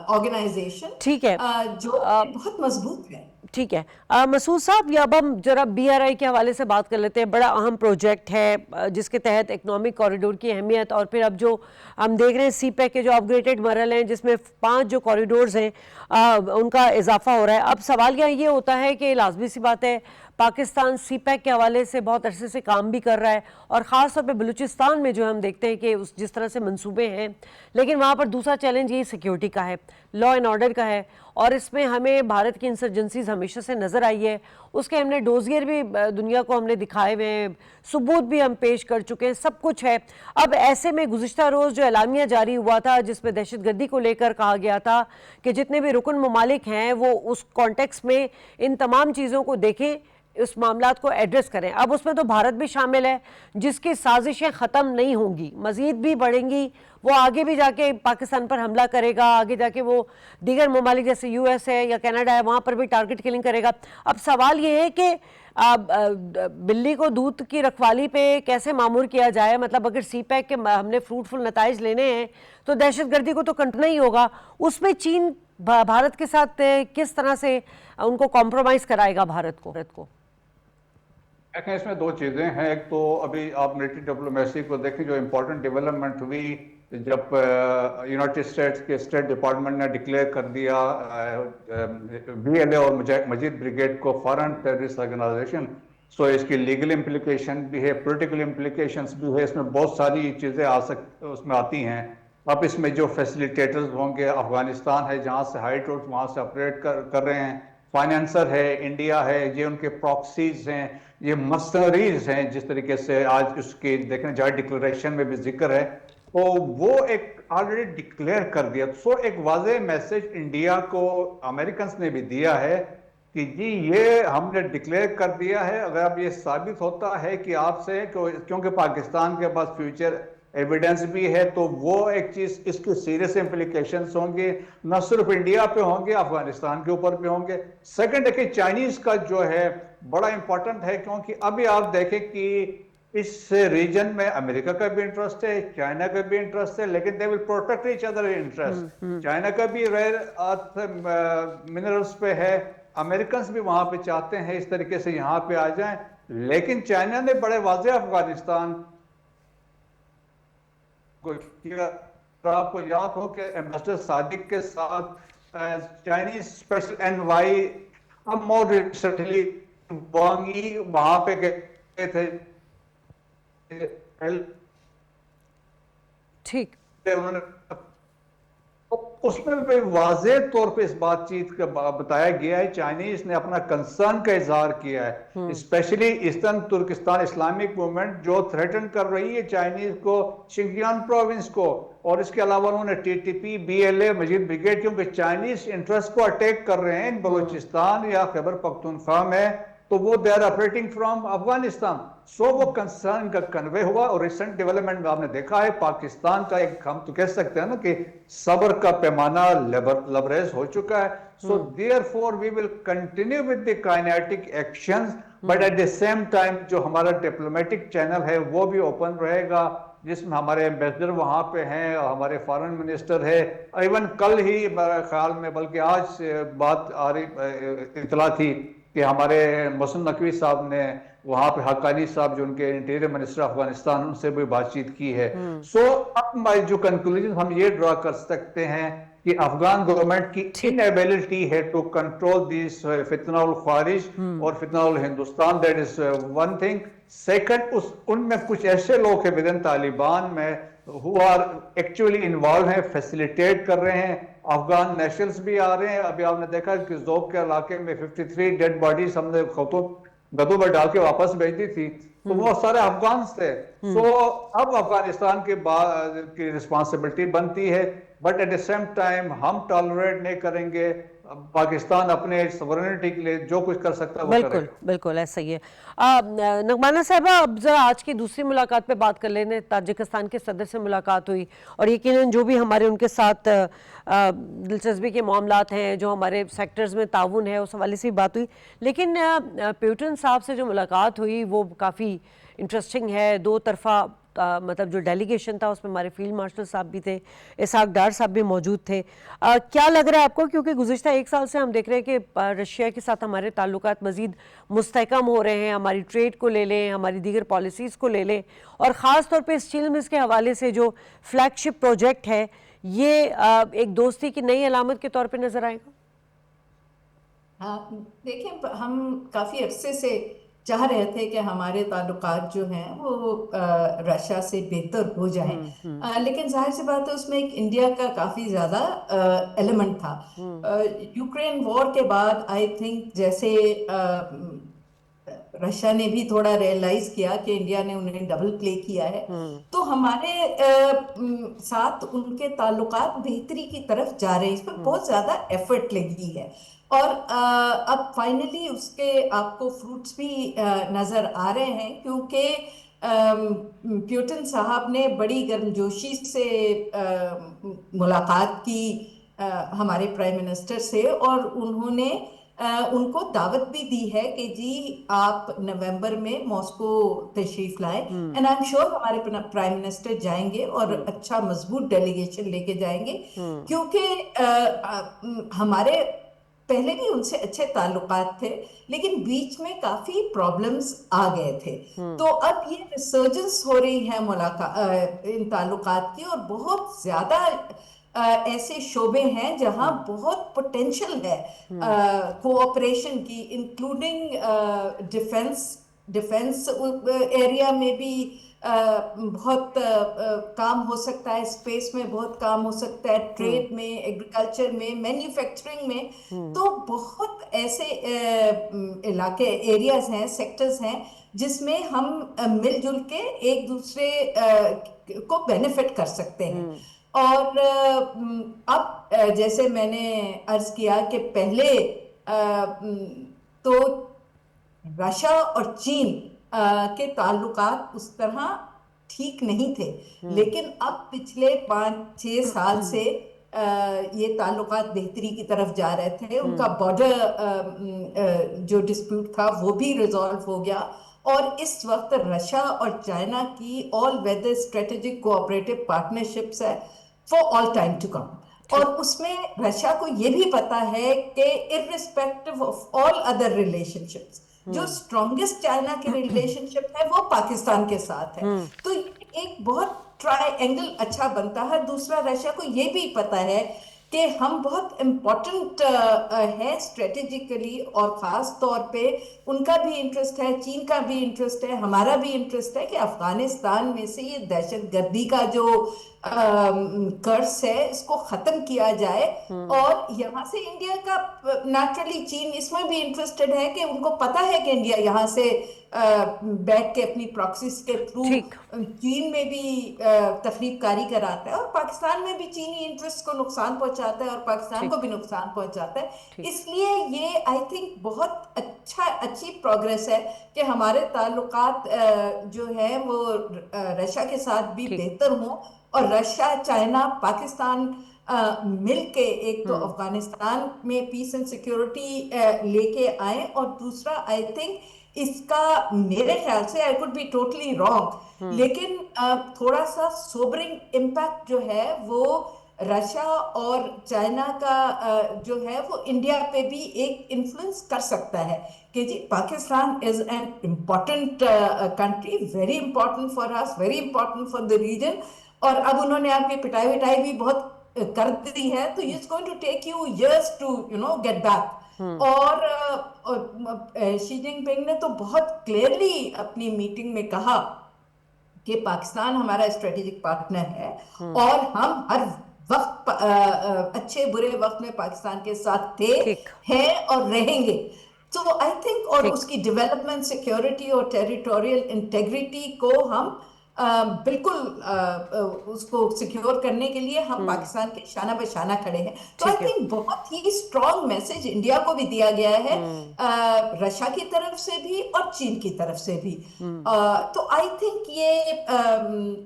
organisation, ठीक है। जो बहुत मजबूत है। ठीक है। मसूद साहब, या अब हम जरा बीआरआई के हवाले से बात कर लेते हैं। बड़ा अहम प्रोजेक्ट है जिसके तहत इकोनॉमिक कॉरिडोर की अहमियत, और फिर अब जो हम देख रहे हैं सीपैक के जो अपग्रेडेड मरल हैं जिसमें 5 जो कॉरिडोर्स हैं उनका इजाफा हो रहा है। अब सवाल यहाँ ये होता है कि लाजमी सी बात है, पाकिस्तान सीपैक के हवाले से बहुत अरसे से काम भी कर रहा है, और ख़ास तौर पे बलूचिस्तान में जो हम देखते हैं कि उस जिस तरह से मंसूबे हैं, लेकिन वहाँ पर दूसरा चैलेंज यही सिक्योरिटी का है, लॉ एंड ऑर्डर का है। और इसमें हमें भारत की इंसर्जेंसीज हमेशा से नज़र आई है, उसके हमने डोजियर भी दुनिया को हमने दिखाए हुए हैं, सबूत भी हम पेश कर चुके हैं, सब कुछ है। अब ऐसे में गुज़िश्ता रोज़ जो एलामिया जारी हुआ था जिसमें दहशतगर्दी को लेकर कहा गया था कि जितने भी रुकन ममालिक हैं वो उस कॉन्टेक्स्ट में इन तमाम चीज़ों को देखें, इस मामलात को एड्रेस करें। अब उसमें तो भारत भी शामिल है जिसकी साजिशें ख़त्म नहीं होंगी, मज़ीद भी बढ़ेंगी, वो आगे भी जाके पाकिस्तान पर हमला करेगा, आगे जाके वो दीगर ममालिक जैसे यूएस है या कनाडा है वहाँ पर भी टारगेट किलिंग करेगा। अब सवाल ये है कि बिल्ली को दूध की रखवाली पे कैसे मामूर किया जाए। मतलब अगर सीपैक के हमने फ्रूटफुल नताइज लेने हैं तो दहशतगर्दी को तो कंटना ही होगा, उसमें चीन भारत के साथ किस तरह से उनको कॉम्प्रोमाइज कराएगा भारत को? देखें, इसमें दो चीजें हैं। एक तो अभी आप मिलिट्री डिप्लोमेसी को देखें, जो इम्पोर्टेंट डेवलपमेंट हुई जब यूनाइटेड स्टेट्स के स्टेट डिपार्टमेंट ने डिक्लेयर कर दिया BLA और मजीद ब्रिगेड को फॉरेन टेररिस्ट ऑर्गेनाइजेशन। सो इसकी लीगल इम्प्लीकेशन भी है, पॉलिटिकल इम्प्लीकेशंस भी है, इसमें बहुत सारी चीजें उसमें आती हैं। अब इसमें जो फैसिलिटेटर्स होंगे, अफगानिस्तान है जहाँ से हाई ट्रूप्स वहाँ से ऑपरेट कर रहे हैं, फाइनेंसर है इंडिया है, ये उनके प्रॉक्सीज हैं, ये मर्सनरीज हैं, जिस तरीके से आज उसकी देखें जॉइंट डिक्लेरेशन में भी जिक्र है, तो वो एक ऑलरेडी डिक्लेयर कर दिया। सो एक वाज़ेह मैसेज इंडिया को अमेरिकन ने भी दिया है कि जी ये हमने डिक्लेयर कर दिया है। अगर अब ये साबित होता है कि आपसे, क्योंकि पाकिस्तान के पास फ्यूचर एविडेंस भी है, तो वो एक चीज, इसके सीरियस इम्प्लीकेशंस होंगे, न सिर्फ इंडिया पे होंगे, अफगानिस्तान के ऊपर भी होंगे। सेकंड देखिए, चाइनीज का जो है बड़ा इंपॉर्टेंट है, क्योंकि अभी आप देखें कि इस रीजन में अमेरिका का भी इंटरेस्ट है, चाइना का भी इंटरेस्ट है, लेकिन they will protect each other interest. China का भी रेयर अर्थ मिनरल्स पे है, अमेरिकन भी वहां पे चाहते हैं इस तरीके से यहाँ पे आ जाएं, लेकिन चाइना ने बड़े वाज़ेह अफगानिस्तान को किया। आपको याद हो कि एम्बेसडर सादिक के साथ चाइनीज स्पेशल एनवाई, अब मोर रिसेंटली वांग यी वहां पे गए थे, ठीक, उन्होंने उसमें भी वाज़ेह तौर पे इस बातचीत का बताया गया है, चाइनीज ने अपना कंसर्न का इजहार किया है, specially Eastern Turkestan Islamic Movement जो थ्रेटन कर रही है चाइनीज को, शिंजियांग प्रोविंस को, और इसके अलावा उन्होंने TTP, BLA, मजीद ब्रिगेड, क्योंकि चाइनीज इंटरेस्ट को अटैक कर रहे हैं बलूचिस्तान या खैबर पख्तूनख्वा में, तो वो they are operating from Afghanistan. So वो कंसर्न का कन्वे हुआ। और रिसेंट डेवलपमेंट में आपने देखा है पाकिस्तान का एक, हम तो कह सकते हैं ना कि सब्र का पैमाना लबरेज हो चुका है। So therefore we will continue with the kinetic actions, but at the same time जो हमारा डिप्लोमेटिक चैनल है वो भी ओपन रहेगा, जिसमें हमारे एम्बेसडर वहां पे हैं और हमारे फॉरेन मिनिस्टर है। इवन कल ही मेरे ख्याल में, बल्कि आज बात आ रही, इतला थी कि हमारे मोहसिन नकवी साहब ने वहां पे हक्कानी साहब जो उनके इंटीरियर मिनिस्टर अफगानिस्तान, उनसे भी बातचीत की है। सो अब जो कंक्लूजन हम ये ड्रा कर सकते हैं कि अफगान गवर्नमेंट की इनएबिलिटी है टू कंट्रोल दिस फितनाउल ख्वारिज और फितनाउल Hindustan, that is one thing. Second, उनमें कुछ ऐसे लोग हैं विदिन तालिबान में हु आर एक्चुअली इन्वॉल्व हैं, फैसिलिटेट कर रहे हैं। अफगान नेशनल्स भी आ रहे हैं। अभी आपने देखा कि जोब के इलाके में 53 डेड बॉडीज हमने गदों में डाल के वापस भेज दी थी, तो वो सारे अफगान थे। सो अब अफगानिस्तान की रिस्पॉन्सिबिलिटी बनती है, but at the same time हम टॉलरेट नहीं करेंगे। पाकिस्तान अपने सॉवरेनिटी के लिए जो कुछ कर सकता है वो बिल्कुल बिल्कुल ऐसा ही है। नगमाना साहिबा, अब जरा आज की दूसरी मुलाकात पे बात कर लेने। ताजिकिस्तान के सदर से मुलाकात हुई और यकीनन जो भी हमारे उनके साथ दिलचस्पी के मामलात हैं, जो हमारे सेक्टर्स में ताउन है, उस हवाले से भी बात हुई। लेकिन प्यूटन साहब से जो मुलाकात हुई वो काफ़ी इंटरेस्टिंग है। दो तरफा मतलब जो डेलीगेशन था उसमें हमारे फील्ड मार्शल साहब भी थे, इसहाक डार साहब भी मौजूद थे। क्या लग रहा है आपको, क्योंकि गुज़िश्ता एक साल से हम देख रहे हैं कि रशिया के साथ हमारे ताल्लुकात मज़ीद मुस्तहकम हो रहे हैं। हमारी ट्रेड को ले लें, हमारी दीगर पॉलिसीज़ को ले लें, और ख़ास तौर पे स्टील मिल्स के हवाले से जो फ्लैगशिप प्रोजेक्ट है, ये एक दोस्ती की नई अलामत के तौर पर नज़र आएगा। हाँ, देखिए, हम काफ़ी अरसे से चाह रहे थे कि हमारे ताल्लुकात जो हैं वो रशिया से बेहतर हो जाएं, लेकिन जाहिर सी बात है उसमें एक इंडिया का काफ़ी ज़्यादा एलिमेंट था। यूक्रेन वॉर के बाद आई थिंक जैसे रशिया ने भी थोड़ा रियलाइज किया कि इंडिया ने उन्हें डबल प्ले किया है, तो हमारे साथ उनके ताल्लुकात बेहतरी की तरफ जा रहे हैं। इस पर बहुत ज़्यादा एफर्ट लगी है और अब फाइनली उसके आपको फ्रूट्स भी नज़र आ रहे हैं, क्योंकि प्यूटन साहब ने बड़ी गर्मजोशी से मुलाकात की हमारे प्राइम मिनिस्टर से, और उन्होंने उनको दावत भी दी है कि जी आप नवंबर में मॉस्को तशरीफ लाएं, एंड आई एम श्योर हमारे प्राइम मिनिस्टर जाएंगे और अच्छा मजबूत डेलीगेशन लेके जाएंगे, क्योंकि हमारे पहले भी उनसे अच्छे ताल्लुकात थे, लेकिन बीच में काफी प्रॉब्लम्स आ गए थे। तो अब ये रिसर्जेंस हो रही है मुलाकात इन ताल्लुकात की, और बहुत ज्यादा ऐसे शोबे हैं जहां बहुत पोटेंशियल है कोऑपरेशन की, इंक्लूडिंग डिफेंस एरिया में भी बहुत काम हो सकता है, स्पेस में बहुत काम हो सकता है, ट्रेड में, एग्रीकल्चर में, मैन्युफैक्चरिंग में। तो बहुत ऐसे इलाके, एरियाज हैं, सेक्टर्स हैं जिसमें हम मिलजुल के एक दूसरे को बेनिफिट कर सकते हैं। और अब जैसे मैंने अर्ज किया कि पहले तो रशिया और चीन के ताल्लुकात उस तरह ठीक नहीं थे, लेकिन अब पिछले 5-6 साल से ये ताल्लुकात बेहतरी की तरफ जा रहे थे। उनका बॉर्डर जो डिस्प्यूट था वो भी रिजॉल्व हो गया, और इस वक्त रशिया और चाइना की all weather strategic cooperative partnerships है for all time to come. और उसमें रशिया को ये भी पता है कि irrespective of all other relationships, जो स्ट्रॉन्गेस्ट चाइना के रिलेशनशिप है वो पाकिस्तान के साथ है। तो एक बहुत ट्रायंगल अच्छा बनता है। दूसरा, रशिया को ये भी पता है कि हम बहुत इम्पोर्टेंट है स्ट्रेटेजिकली, और ख़ास तौर पे उनका भी इंटरेस्ट है, चीन का भी इंटरेस्ट है, हमारा भी इंटरेस्ट है कि अफगानिस्तान में से ये दहशतगर्दी का जो कर्स है इसको ख़त्म किया जाए। और यहाँ से इंडिया का, नेचुरली चीन इसमें भी इंटरेस्टेड है कि उनको पता है कि इंडिया यहाँ से बैठ के अपनी प्रॉक्सीज के थ्रू चीन में भी तखरीबकारी कराता है, और पाकिस्तान में भी चीनी इंटरेस्ट को नुकसान पहुंचाता है और पाकिस्तान को भी नुकसान पहुंचाता है। इसलिए ये आई थिंक बहुत अच्छी प्रोग्रेस है कि हमारे ताल्लुकात जो है वो रशिया के साथ भी बेहतर हों, और रशिया, चाइना, पाकिस्तान मिलके एक तो अफगानिस्तान में पीस एंड सिक्योरिटी लेके आए, और दूसरा आई थिंक इसका, मेरे ख्याल से, I could be totally wrong, लेकिन थोड़ा सा सोबरिंग इम्पैक्ट जो है वो रशिया और चाइना का जो है वो इंडिया पे भी एक इन्फ्लुएंस कर सकता है कि जी Pakistan is an important country, very important for us, very important for the region. और अब उन्होंने आपकी पिटाई विटाई भी बहुत कर दी है, तो it's going to take you years to get back. और शी जिनपिंग ने तो बहुत क्लियरली अपनी मीटिंग में कहा कि पाकिस्तान हमारा स्ट्रेटेजिक पार्टनर है, और हम हर वक्त अच्छे बुरे वक्त में पाकिस्तान के साथ थे, हैं और रहेंगे। तो आई थिंक, और उसकी डेवलपमेंट, सिक्योरिटी और टेरिटोरियल इंटेग्रिटी को हम बिल्कुल उसको सिक्योर करने के लिए हम पाकिस्तान के शाना बशाना खड़े हैं। तो आई थिंक बहुत ही स्ट्रॉन्ग मैसेज इंडिया को भी दिया गया है, रशिया की तरफ से भी और चीन की तरफ से भी। तो आई थिंक ये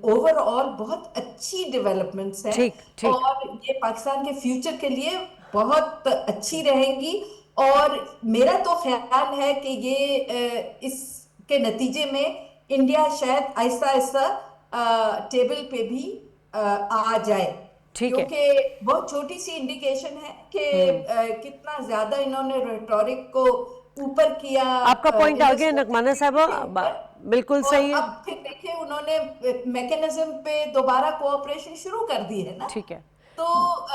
ओवरऑल बहुत अच्छी डेवलपमेंट्स हैं, और ये पाकिस्तान के फ्यूचर के लिए बहुत अच्छी रहेंगी। और मेरा तो ख्याल है कि ये इसके नतीजे में इंडिया शायद आहिस्ता आहिस्ता टेबल पे भी आ जाए, क्योंकि बहुत छोटी सी इंडिकेशन है कि कितना ज्यादा इन्होंने रेटोरिक को ऊपर किया। आपका पॉइंट आ गया नगमाना साहब, बिल्कुल सही है। अब फिर देखिए उन्होंने मैकेनिज्म पे दोबारा कोऑपरेशन शुरू कर दी है ना। ठीक है, तो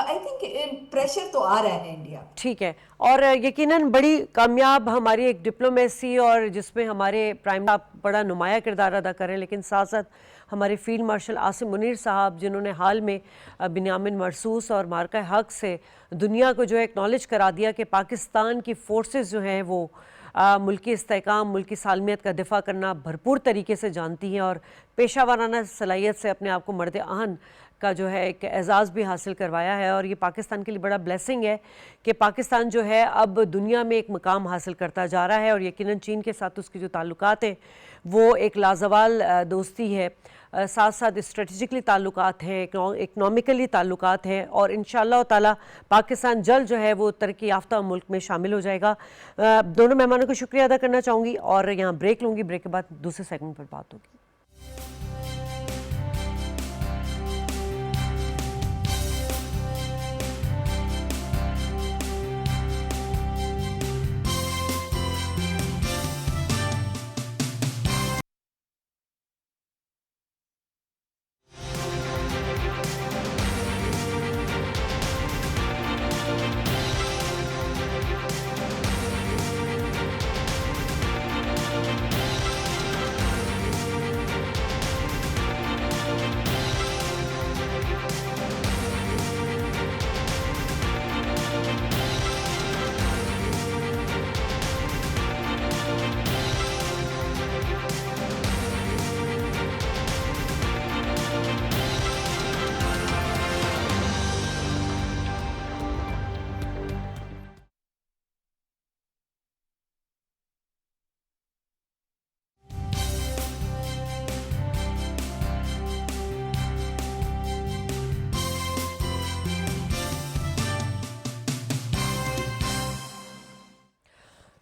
आई थिंक प्रेशर तो आ रहा है इंडिया। ठीक है, और यकीनन बड़ी कामयाब हमारी एक डिप्लोमेसी, और जिसमें हमारे प्राइम मिनिस्टर बड़ा नुमाया किरदार अदा करें, लेकिन साथ साथ हमारे फील्ड मार्शल आसिम मुनीर साहब, जिन्होंने हाल में बिन्यामिन मरसूस और मार्का हक से दुनिया को जो है एक्नॉलेज करा दिया कि पाकिस्तान की फोर्सेस जो हैं वो मुल्की इस्तेहकाम, मुल्की सालमियत का दिफा करना भरपूर तरीके से जानती हैं, और पेशा वाराना सलाहियत से अपने आप को मर्द आहन का जो है एक एजाज़ भी हासिल करवाया है। और ये पाकिस्तान के लिए बड़ा ब्लेसिंग है कि पाकिस्तान जो है अब दुनिया में एक मकाम हासिल करता जा रहा है, और यकीनन चीन के साथ उसकी जो ताल्लुकात हैं वो एक लाजवाल दोस्ती है। साथ साथ स्ट्रेटजिकली ताल्लुकात हैं, इकनॉमिकली ताल्लुकात हैं, और इंशाअल्लाह ताला पाकिस्तान जल्द जो है वो तरक्की याफ्ता मुल्क में शामिल हो जाएगा। दोनों मेहमानों को शुक्रिया अदा करना चाहूँगी और यहाँ ब्रेक लूँगी। ब्रेक के बाद दूसरे सेगमेंट पर बात होगी।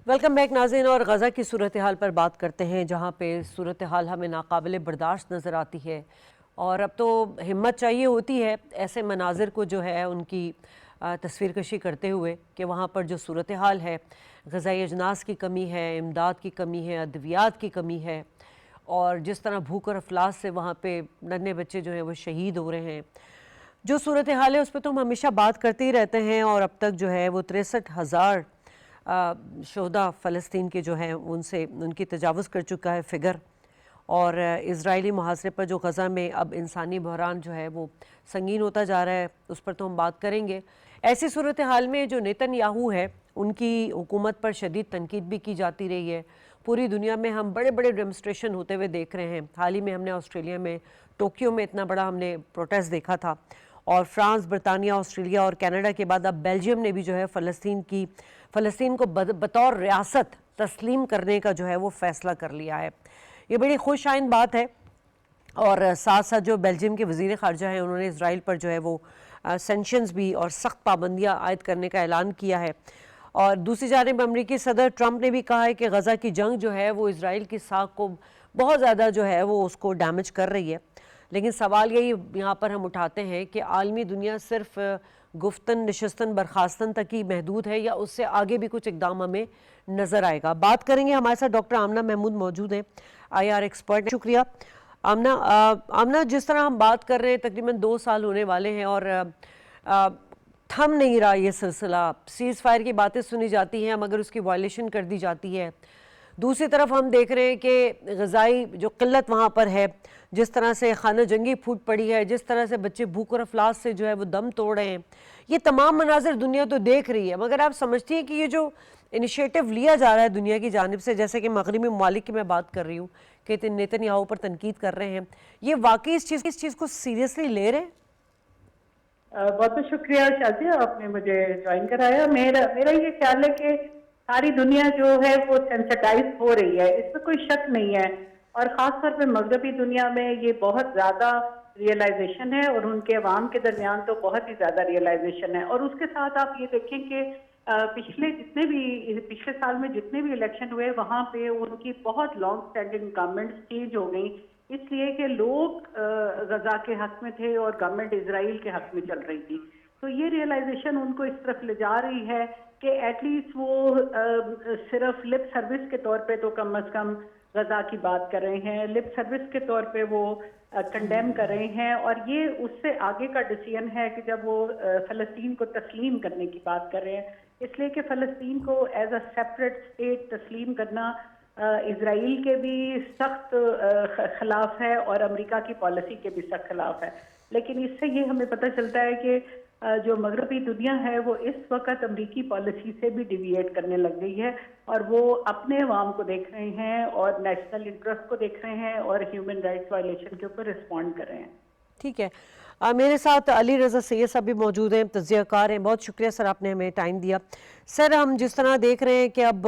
वेलकम बैक नाज़रीन, और गज़ा की सूरत हाल पर बात करते हैं, जहाँ पे सूरत हाल हमें नाकाबिले बर्दाश्त नज़र आती है। और अब तो हिम्मत चाहिए होती है ऐसे मनाजिर को जो है उनकी तस्वीर कशी करते हुए कि वहाँ पर जो सूरत हाल है, ग़िज़ाई अजनास की कमी है, इमदाद की कमी है, अद्वियात की कमी है, और जिस तरह भूख और अफलास से वहाँ पे नन्हे बच्चे जो हैं वो शहीद हो रहे हैं। जो सूरत हाल है उस पर तो हम हमेशा बात करते ही रहते हैं, और अब तक जो है वो 63,000 शोहदा फ़लस्तीन के जो हैं उनसे उनकी तजावुज़ कर चुका है फिगर। और इज़राइली मुहासरे पर जो गज़ा में अब इंसानी बहरान जो है वो संगीन होता जा रहा है, उस पर तो हम बात करेंगे। ऐसी सूरत हाल में जो नेतन्याहू है उनकी हुकूमत पर शदीद तनकीद भी की जाती रही है। पूरी दुनिया में हम बड़े बड़े डेमोन्स्ट्रेशन होते हुए देख रहे हैं। हाल ही में हमने ऑस्ट्रेलिया में टोक्यो में इतना बड़ा हमने प्रोटेस्ट देखा था, और फ्रांस, बरतानिया, ऑस्ट्रेलिया और कनाडा के बाद अब बेल्जियम ने भी जो है फ़लस्तीन को बतौर रियासत तस्लीम करने का जो है वो फ़ैसला कर लिया है। ये बड़ी खुश आइंद बात है। और साथ साथ जो बेल्जियम के वज़ीर ख़ारजा हैं उन्होंने इसराइल पर जो है वो सेंक्शंस भी और सख्त पाबंदियाँ आयद करने का ऐलान किया है। और दूसरी जानिब अमरीकी सदर ट्रंप ने भी कहा है कि गज़ा की जंग जो है वो इसराइल की साख को बहुत ज़्यादा जो है वो उसको डैमेज कर रही है। लेकिन सवाल यही यहाँ पर हम उठाते हैं कि आलमी दुनिया सिर्फ गुफ्तन, निशस्तन, बर्खास्तन तक ही महदूद है, या उससे आगे भी कुछ इकदाम हमें नज़र आएगा। बात करेंगे, हमारे साथ डॉक्टर आमना महमूद मौजूद हैं, IR एक्सपर्ट। शुक्रिया आमना, जिस तरह हम बात कर रहे हैं तकरीबन 2 साल होने वाले हैं और थम नहीं रहा ये सिलसिला। सीज़ फायर की बातें सुनी जाती हैं मगर उसकी वायलेशन कर दी जाती है। दूसरी तरफ हम देख रहे हैं कि ग़िज़ाई जो किल्लत वहाँ पर है, जिस तरह से खाना जंगी फूट पड़ी है, जिस तरह से बच्चे भूख और अफलास से जो है वो दम तोड़ रहे हैं, ये तमाम मनाज़िर दुनिया तो देख रही है। मगर आप समझती हैं कि ये जो इनिशिएटिव लिया जा रहा है दुनिया की जानिब से, जैसे कि मगरबी ममालिक की मैं बात कर रही हूँ कि नेतन्याहू पर तनकीद कर रहे हैं, ये वाकई इस चीज़ को सीरियसली ले रहे हैं? बहुत बहुत शुक्रिया शाजिया, आपने मुझे ज्वाइन कराया। मेरा ये ख्याल है कि सारी दुनिया जो है वो सेंसिटाइज हो रही है, इसमें कोई शक नहीं है। और ख़ास तौर पे मगरबी दुनिया में ये बहुत ज़्यादा रियलाइजेशन है, और उनके अवाम के दरमियान तो बहुत ही ज़्यादा रियलाइजेशन है। और उसके साथ आप ये देखें कि पिछले साल में जितने भी इलेक्शन हुए वहाँ पे उनकी बहुत लॉन्ग स्टैंडिंग गवर्नमेंट्स चेंज हो गई, इसलिए कि लोग गजा के हक में थे और गवर्नमेंट इजराइल के हक में चल रही थी। तो ये रियलाइजेशन उनको इस तरफ ले जा रही है कि एटलीस्ट वो सिर्फ लिप सर्विस के तौर पे तो कम अज कम गजा की बात कर रहे हैं, लिप सर्विस के तौर पे वो कंडेम कर रहे हैं। और ये उससे आगे का डिसीजन है कि जब वो फ़लस्तीन को तस्लीम करने की बात कर रहे हैं, इसलिए कि फ़लस्तीन को एज अ सेपरेट स्टेट तस्लीम करना इजराइल के भी सख्त खिलाफ है और अमेरिका की पॉलिसी के भी सख्त खिलाफ है। लेकिन इससे ये हमें पता चलता है कि जो मगरबी दुनिया है वो इस वक्त अमेरिकी पॉलिसी से भी डिविएट करने लग गई है, और वो अपने अवाम को देख रहे हैं और नेशनल इंटरेस्ट को देख रहे हैं और ह्यूमन राइट्स वायलेशन के ऊपर रिस्पॉन्ड कर रहे हैं। ठीक है, मेरे साथ अली रज़ा सैयद साहब भी मौजूद हैं, तज़कियाकार हैं। बहुत शुक्रिया सर, आपने हमें टाइम दिया। सर, हम जिस तरह देख रहे हैं कि अब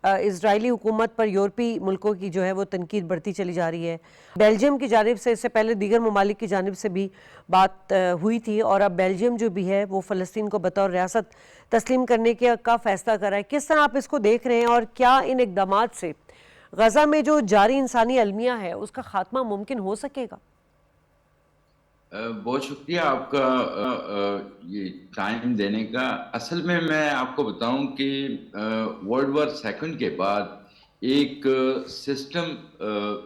इजरायली हुकूमत पर यूरोपीय मुल्कों की जो है वो तनकीद बढ़ती चली जा रही है। बेल्जियम की जानिब से, इससे पहले दीगर ममालिक की जानिब से भी बात हुई थी, और अब बेल्जियम जो भी है वो फ़लस्तीन को बतौर रियासत तस्लीम करने का फैसला कर रहा है। किस तरह आप इसको देख रहे हैं, और क्या इन इक़दामात से गज़ा में जो जारी इंसानी अलमिया है उसका खात्मा मुमकिन हो सकेगा? बहुत शुक्रिया आपका ये टाइम देने का। असल में मैं आपको बताऊं कि वर्ल्ड वॉर सेकंड के बाद एक सिस्टम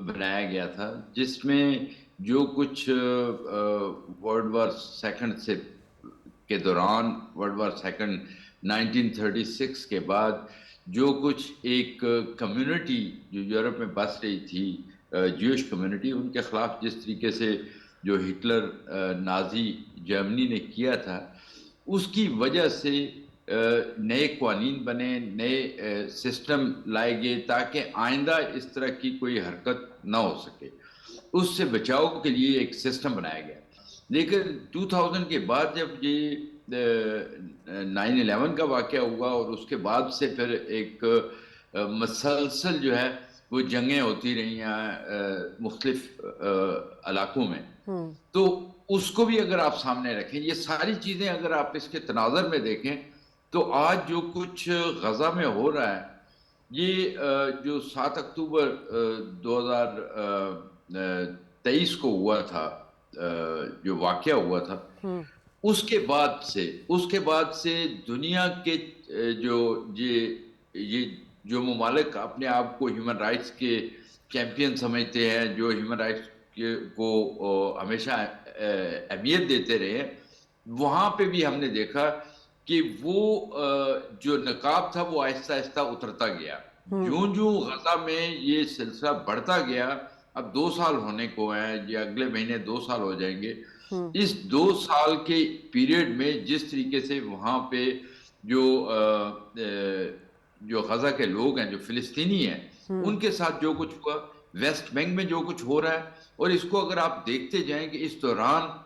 बनाया गया था जिसमें जो कुछ वर्ल्ड वॉर सेकंड से के दौरान, वर्ल्ड वॉर सेकंड 1936 के बाद जो कुछ एक कम्युनिटी जो यूरोप में बस रही थी, ज्यूश कम्युनिटी, उनके खिलाफ जिस तरीके से जो हिटलर नाजी जर्मनी ने किया था, उसकी वजह से नए कानून बने, नए सिस्टम लाए गए ताकि आइंदा इस तरह की कोई हरकत ना हो सके। उससे बचाव के लिए एक सिस्टम बनाया गया। लेकिन 2000 के बाद जब ये 9/11 का वाक़या हुआ और उसके बाद से फिर एक मसलसल जो है वो जंगें होती रही हैं मुख्तलिफ इलाकों में, तो उसको भी अगर आप सामने रखें, ये सारी चीज़ें अगर आप इसके तनाज़र में देखें, तो आज जो कुछ गज़ा में हो रहा है, ये जो 7 अक्टूबर 2023 को हुआ था, जो वाक़या हुआ था, उसके बाद से दुनिया के ये जो ममालिक अपने आप को ह्यूमन राइट्स के चैम्पियन समझते हैं, जो ह्यूमन राइट्स को हमेशा अहमियत देते रहे, वहाँ पे भी हमने देखा कि वो जो नकाब था वो आहिस्ता आहिस्ता उतरता गया। यूं यूं गज़ा में ये सिलसिला बढ़ता गया। अब 2 साल होने को हैं, ये अगले महीने 2 साल हो जाएंगे। इस 2 साल के पीरियड में जिस तरीके से वहाँ पे जो गज़ा के लोग हैं, जो फिलिस्तीनी हैं, उनके साथ जो कुछ हुआ, वेस्ट बैंक में जो कुछ हो रहा है, और इसको अगर आप देखते जाएं कि इस दौरान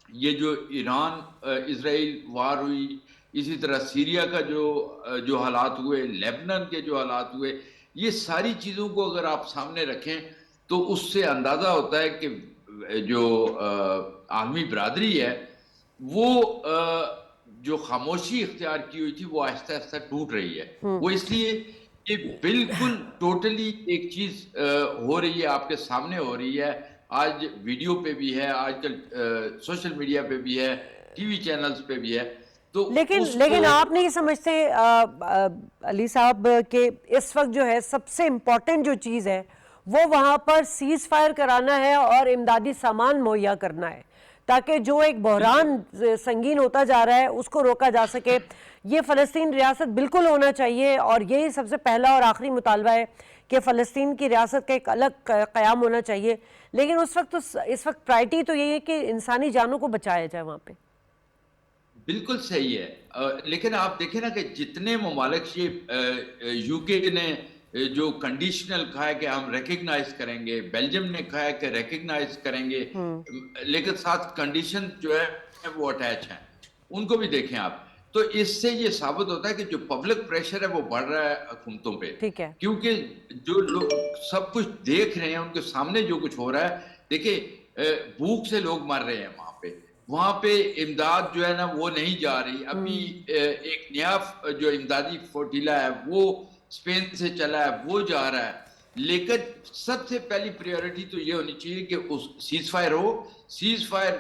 ये जो ईरान इजराइल वार हुई, इसी तरह सीरिया का जो हालात हुए, लेबनान के जो हालात हुए, ये सारी चीज़ों को अगर आप सामने रखें तो उससे अंदाज़ा होता है कि जो आलमी बरादरी है वो जो खामोशी इख्तियार की हुई थी वो आहिस्ता आहिस्ता टूट रही है। वो इसलिए कि बिल्कुल टोटली एक चीज हो रही है, आपके सामने हो रही है। आज वीडियो पे भी है, आजकल सोशल मीडिया पे भी है, टीवी चैनल्स पे भी है। तो लेकिन आप नहीं समझते अली साहब कि इस वक्त जो है सबसे इम्पोर्टेंट जो चीज़ है वो वहाँ पर सीज फायर कराना है और इमदादी सामान मुहैया करना है, ताकि जो एक बहरान संगीन होता जा रहा है उसको रोका जा सके। ये फ़लस्तीन रियासत बिल्कुल होना चाहिए, और यही सबसे पहला और आखिरी मुतालबा है कि फ़लस्तीन की रियासत का एक अलग क़याम होना चाहिए। लेकिन इस वक्त प्रायोरिटी तो यही है कि इंसानी जानों को बचाया जाए वहाँ पे। बिल्कुल सही है। लेकिन आप देखें ना कि जितने ममालिक, ये यूके ने जो कंडीशनल कहा है कि हम रिकग्नाइज करेंगे, बेल्जियम ने कहा है कि रिकग्नाइज करेंगे, लेकिन साथ कंडीशन जो है वो अटैच है, उनको भी देखें आप। तो इससे ये साबित होता है कि जो पब्लिक प्रेशर है वो बढ़ रहा है हुकूमतों पे, ठीक है, क्योंकि जो लोग सब कुछ देख रहे हैं, उनके सामने जो कुछ हो रहा है, देखिए भूख से लोग मर रहे हैं वहाँ पे इमदाद जो है ना वो नहीं जा रही। अभी एक नया जो इमदादी फोर्टीला है वो स्पेन से चला है, वो जा रहा है। लेकिन सबसे पहली प्रायोरिटी तो ये होनी चाहिए कि उस सीज फायर हो, सीज फायर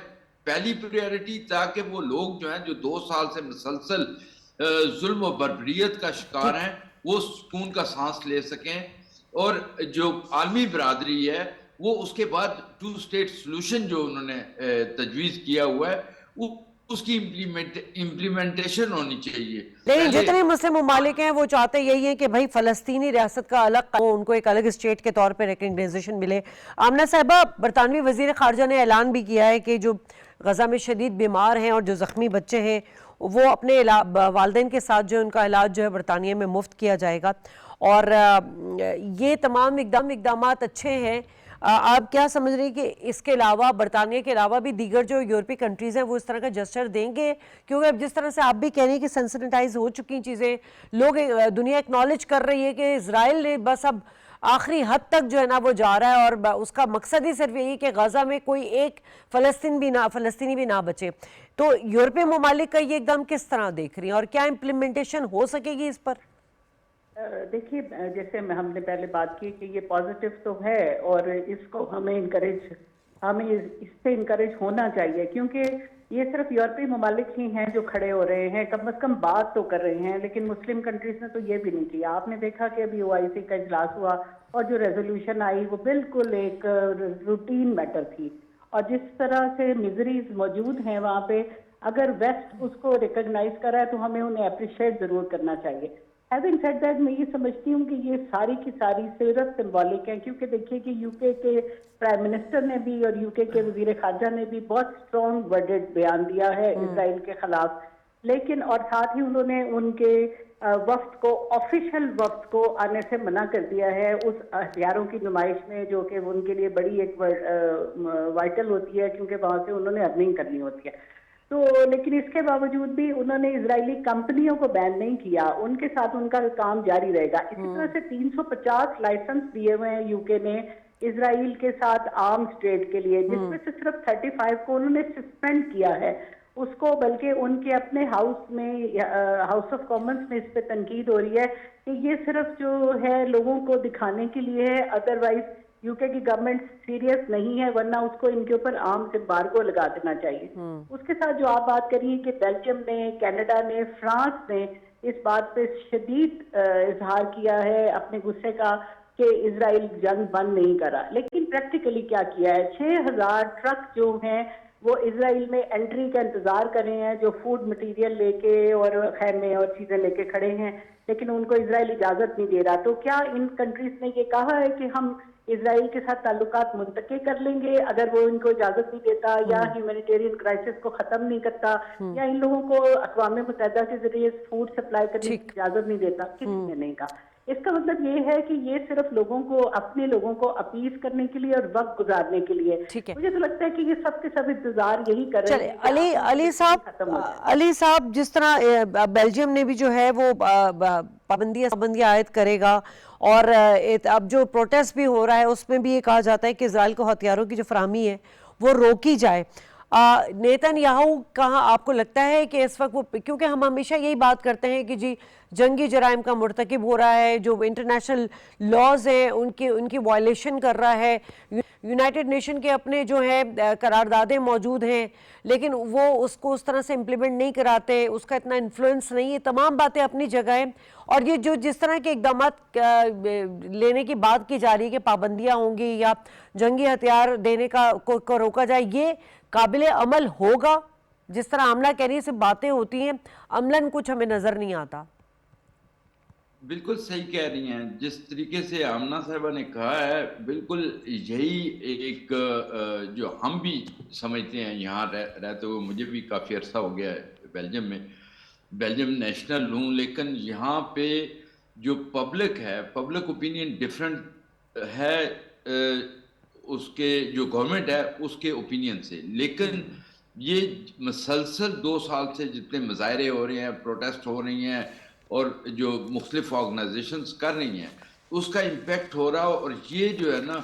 पहली प्रायोरिटी, ताकि वो लोग जो हैं जो 2 साल से मुसलसल जुल्म और बर्बरियत का शिकार हैं वो सुकून का सांस ले सकें, और जो आलमी बरादरी है वो उसके बाद 2 स्टेट सोल्यूशन जो उन्होंने तजवीज़ किया हुआ है उसकी इम्प्लीमेंटेशन होनी चाहिए। लेकिन जितने मुस्लिम ममालिक हैं वो चाहते यही है कि भाई फ़लस्तीनी रियासत का अलग, उनको एक अलग स्टेट के तौर पे रिकग्नाइजेशन मिले। आमना साहिबा, बरतानवी वज़ीर ख़ारजा ने ऐलान भी किया है कि जो गज़ा में शदीद बीमार हैं और जो ज़ख्मी बच्चे हैं वो अपने वालिदैन के साथ जो उनका इलाज जो है बरतानिया में मुफ्त किया जाएगा। और ये तमाम इकदामात अच्छे हैं, आप क्या समझ रही हैं कि इसके अलावा, बरतानिया के अलावा भी दीगर जो यूरोपीय कंट्रीज़ हैं वो इस तरह का जस्चर देंगे? क्योंकि अब जिस तरह से आप भी कह रही हैं कि सेंसिटाइज हो चुकी चीज़ें, लोग दुनिया एक्नॉलेज कर रही है कि इजराइल ने बस अब आखिरी हद तक जो है ना वो जा रहा है, और उसका मकसद ही सिर्फ यही कि गजा में कोई एक फ़लस्तीनी भी ना बचे। तो यूरोपीय ममालिक का ये एकदम किस तरह देख रही हैं, और क्या इम्प्लीमेंटेशन हो सकेगी इस पर? देखिए, जैसे हमने पहले बात की कि ये पॉजिटिव तो है और इसको हमें इस पे इनकरेज होना चाहिए, क्योंकि ये सिर्फ यूरोपीय ममालिक ही हैं जो खड़े हो रहे हैं, कम से कम बात तो कर रहे हैं, लेकिन मुस्लिम कंट्रीज ने तो ये भी नहीं किया। आपने देखा कि अभी OIC का इजलास हुआ और जो रेजोल्यूशन आई वो बिल्कुल एक रूटीन मैटर थी, और जिस तरह से मिजरीज मौजूद हैं वहाँ पे, अगर वेस्ट उसको रिकॉग्नाइज करा है तो हमें उन्हें अप्रिशिएट जरूर करना चाहिए। हैविंग सेड दैट, मैं ये समझती हूँ कि ये सारी की सारी सिर्फ सिंबॉलिक है, क्योंकि देखिए कि यूके के प्राइम मिनिस्टर ने भी और यूके के वजीर खारजा ने भी बहुत स्ट्रॉन्ग वर्डेड बयान दिया है इसराइल के खिलाफ, लेकिन और साथ ही उन्होंने उनके वफ्द को, ऑफिशियल वफ्द को आने से मना कर दिया है उस हथियारों की नुमाइश में, जो कि उनके लिए बड़ी एक वाइटल होती है, क्योंकि वहां से उन्होंने अर्निंग करनी होती है। तो लेकिन इसके बावजूद भी उन्होंने इजरायली कंपनियों को बैन नहीं किया, उनके साथ उनका काम जारी रहेगा। इसी तरह से 350 लाइसेंस दिए हुए हैं यूके ने इजराइल के साथ आर्म्स ट्रेड के लिए, जिसमें से सिर्फ 35 को उन्होंने सस्पेंड किया है उसको, बल्कि उनके अपने हाउस में, हाउस ऑफ कॉमन्स में इस पे तनकीद हो रही है कि ये सिर्फ जो है लोगों को दिखाने के लिए है, अदरवाइज यूके की गवर्नमेंट सीरियस नहीं है, वरना उसको इनके ऊपर आर्म्स एम्बार्गो लगा देना चाहिए। उसके साथ जो आप बात करिए कि बेल्जियम ने, कनाडा ने, फ्रांस ने इस बात पे शदीद इजहार किया है अपने गुस्से का कि इजराइल जंग बंद नहीं करा, लेकिन प्रैक्टिकली क्या किया है, 6000 ट्रक जो हैं वो इजराइल में एंट्री का इंतजार कर रहे हैं, जो फूड मटेरियल लेके और खैमे और चीजें लेके खड़े हैं, लेकिन उनको इजराइल इजाजत नहीं दे रहा। तो क्या इन कंट्रीज ने ये कहा है कि हम इजराइल के साथ ताल्लुकात मुंतके कर लेंगे अगर वो इनको इजाजत नहीं देता, या ह्यूमैनिटेरियन क्राइसिस को खत्म नहीं करता, या इन लोगों को अक़वाम मुत्तहिदा के जरिए फूड सप्लाई करने की इजाजत नहीं देता? किसी ने नहीं कहा। इसका मतलब ये है कि ये सिर्फ लोगों को, अपने लोगों को अपील करने के लिए और वक्त गुजारने के लिए। मुझे तो लगता है कि ये सब के सब इंतजार यही कर रहे हैं। अली साहब, जिस तरह बेल्जियम ने भी जो है वो पाबंदियां आयद करेगा, और अब जो प्रोटेस्ट भी हो रहा है उसमें भी ये कहा जाता है कि इजराइल को हथियारों की जो फराहमी है वो रोकी जाए। नेतन्याहू कहाँ, आपको लगता है कि इस वक्त वो, क्योंकि हम हमेशा यही बात करते हैं कि जी जंगी जराइम का मुर्तकिब हो रहा है, जो इंटरनेशनल लॉज हैं उनकी वायलेशन कर रहा है, यूनाइटेड नेशन के अपने जो है करारदादें मौजूद हैं, लेकिन वो उसको उस तरह से इम्प्लीमेंट नहीं कराते, उसका इतना इन्फ्लुएंस नहीं है, तमाम बातें अपनी जगह हैं। और ये जो जिस तरह के इकदाम लेने की बात की जा रही है कि पाबंदियां होंगी या जंगी हथियार देने को रोका जाए, ये काबिल अमल होगा? जिस तरह आमना कह रही है सिर्फ बातें होती हैं, अमलन कुछ हमें नजर नहीं आता। बिल्कुल सही कह रही हैं, जिस तरीके से आमना साहबा ने कहा है, बिल्कुल यही एक जो हम भी समझते हैं यहाँ रहते हुए, मुझे भी काफ़ी अरसा हो गया है बेल्जियम में, बेल्जियम नेशनल हूँ, लेकिन यहाँ पे जो पब्लिक है, पब्लिक ओपिनियन डिफरेंट है उसके, जो गवर्नमेंट है उसके ओपिनियन से। लेकिन ये मसलसल 2 साल से जितने मुजाहरे हो रहे हैं, प्रोटेस्ट हो रही हैं और जो मुख्तलिफ ऑर्गेनाइजेशंस कर रही हैं, उसका इम्पेक्ट हो रहा है। और ये जो है ना,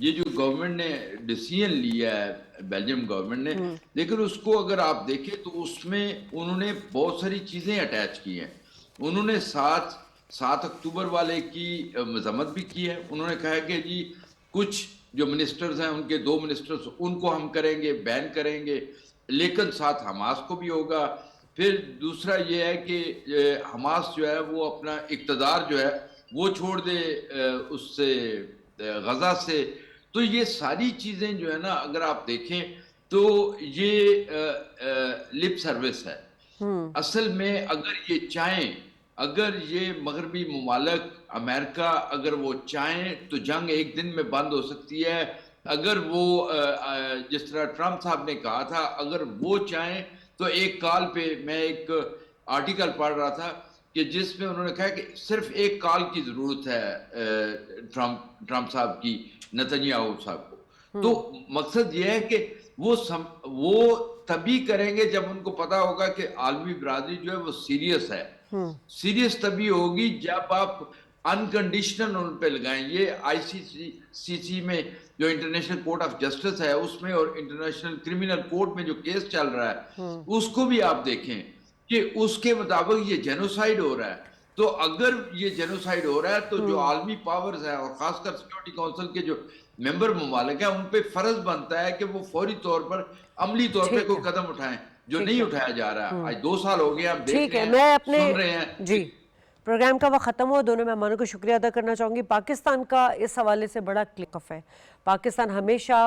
ये जो गवर्नमेंट ने डिसीजन लिया है, बेल्जियम गवर्नमेंट ने, लेकिन उसको अगर आप देखें तो उसमें उन्होंने बहुत सारी चीज़ें अटैच की हैं। उन्होंने 7 अक्टूबर वाले की मजम्मत भी की है। उन्होंने कहा कि जी कुछ जो मिनिस्टर्स हैं, उनके 2 मिनिस्टर्स, उनको हम करेंगे, बैन करेंगे, लेकिन साथ हमास को भी होगा। फिर दूसरा ये है कि हमास जो है वो अपना इक़्तिदार जो है वो छोड़ दे उससे, गजा से। तो ये सारी चीज़ें जो है ना, अगर आप देखें तो ये लिप सर्विस है। असल में अगर ये चाहें, अगर ये मगरबी मुमालिक, अमेरिका अगर वो चाहें तो जंग एक दिन में बंद हो सकती है। अगर वो जिस तरह ट्रंप साहब ने कहा था, अगर वो चाहें तो एक कॉल पे, मैं एक आर्टिकल पढ़ रहा था कि जिसमें उन्होंने कहा कि सिर्फ एक कॉल की ज़रूरत है ट्रंप साहब की, नेतन्याहू साहब को। तो मकसद ये है कि वो तभी करेंगे जब उनको पता होगा कि आलमी बिरादरी जो है वो सीरियस है। सीरियस तभी होगी जब आप अनकंडीशनल उन पे लगाएं। ये आईसीसी में जो इंटरनेशनल कोर्ट ऑफ जस्टिस है उसमें और इंटरनेशनल क्रिमिनल कोर्ट में जो केस चल रहा है उसको भी आप देखें कि उसके मुताबिक ये जेनोसाइड हो रहा है। तो अगर ये जेनोसाइड हो रहा है तो जो आलमी पावर्स है और खासकर सिक्योरिटी काउंसिल के जो मेंबर ममालिक है उन पे फर्ज बनता है कि वो फौरी तौर पर अमली तौर पे कोई कदम उठाएं, जो नहीं उठाया जा रहा है। आज 2 साल हो गए, आप देख ठीक रहे है, हैं, मैं अपने सुन रहे हैं। जी प्रोग्राम का वक्त ख़त्म हुआ। दोनों मेहमानों को शुक्रिया अदा करना चाहूँगी। पाकिस्तान का इस हवाले से बड़ा क्लिक ऑफ है। पाकिस्तान हमेशा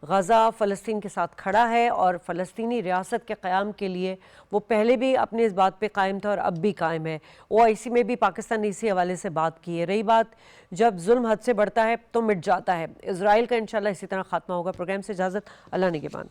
गज़ा फ़लस्तीन के साथ खड़ा है और फ़लस्तीनी रियासत के क़याम के लिए वो पहले भी अपने इस बात पे कायम था और अब भी कायम है। OIC में भी पाकिस्तान ने इसी हवाले से बात की है। रही बात जब जुल्म हद से बढ़ता है तो मिट जाता है। इजराइल का इंशाल्लाह इसी तरह खात्मा होगा। प्रोग्राम से इजाज़त, अल्लाह निगहबान।